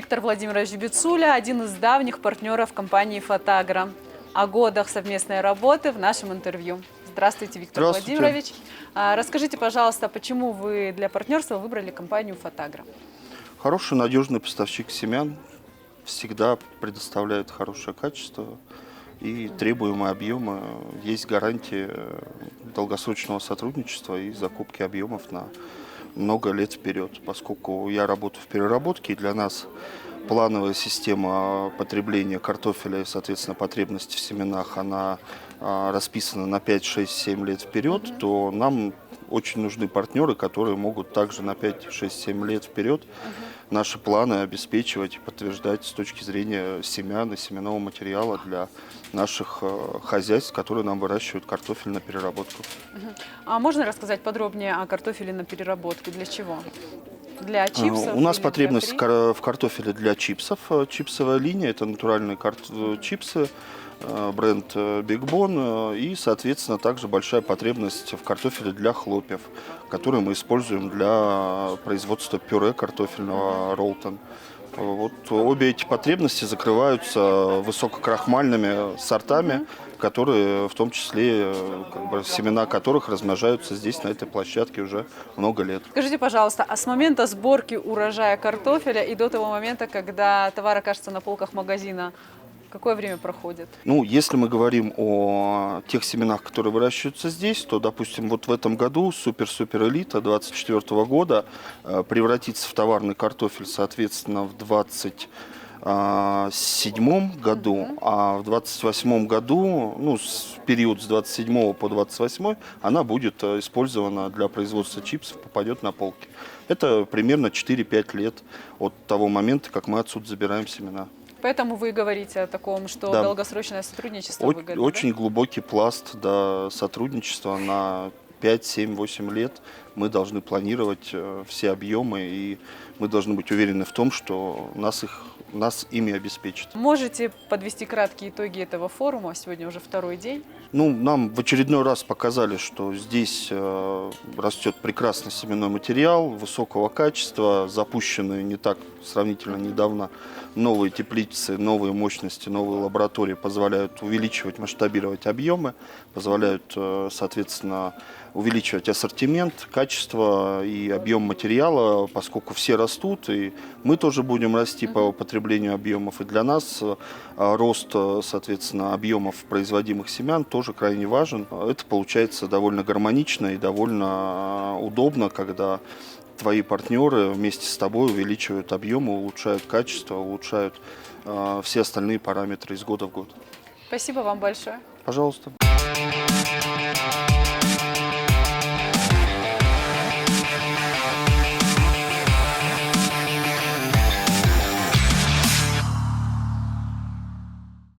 Виктор Владимирович Бицуля, один из давних партнеров компании «Фотагра». О годах совместной работы в нашем интервью. Здравствуйте, Виктор Владимирович. Расскажите, пожалуйста, почему вы для партнерства выбрали компанию «Фотагра»? Хороший, надежный поставщик семян всегда предоставляет хорошее качество и требуемые объемы. Есть гарантия долгосрочного сотрудничества и закупки объемов на много лет вперед. Поскольку я работаю в переработке, и для нас плановая система потребления картофеля и, соответственно, потребности в семенах, она расписана на 5, 6, 7 лет вперед, то нам очень нужны партнеры, которые могут также на 5, 6, 7 лет вперед наши планы обеспечивать и подтверждать с точки зрения семян и семенного материала для наших хозяйств, которые нам выращивают картофель на переработку. А можно рассказать подробнее о картофеле на переработку? Для чего? Для чипсов? У нас потребность в картофеле для чипсов. Чипсовая линия – это натуральные чипсы, бренд Big Bone, и, соответственно, также большая потребность в картофеле для хлопьев, которые мы используем для производства пюре картофельного Ролтон. Вот обе эти потребности закрываются высококрахмальными сортами, которые, в том числе, семена которых размножаются здесь, на этой площадке, уже много лет. Скажите, пожалуйста, а с момента сборки урожая картофеля и до того момента, когда товар окажется на полках магазина, какое время проходит? Ну, если мы говорим о тех семенах, которые выращиваются здесь, то, допустим, вот в этом году супер-супер элита 2024 года превратится в товарный картофель, соответственно, в 2027 году, а в 2028 году, ну, в период с 27 по 28, она будет использована для производства чипсов, попадет на полки. Это примерно 4-5 лет от того момента, как мы отсюда забираем семена. Поэтому вы говорите о таком, что Да. долгосрочное сотрудничество выгодно, Очень да? глубокий пласт сотрудничества на 5, 7, 8 лет. Мы должны планировать все объемы, и мы должны быть уверены в том, что нас ими обеспечат. Можете подвести краткие итоги этого форума? Сегодня уже второй день. Ну, нам в очередной раз показали, что здесь растет прекрасный семенной материал высокого качества, запущенные не так сравнительно недавно новые теплицы, новые мощности, новые лаборатории позволяют увеличивать, масштабировать объемы, позволяют, соответственно, увеличивать ассортимент, качество и объем материала, поскольку все растут, и мы тоже будем расти по потреблению объемов, и для нас рост, соответственно, объемов производимых семян тоже крайне важен. Это получается довольно гармонично и довольно удобно, когда твои партнеры вместе с тобой увеличивают объемы, улучшают качество, улучшают все остальные параметры из года в год. Спасибо вам большое. Пожалуйста.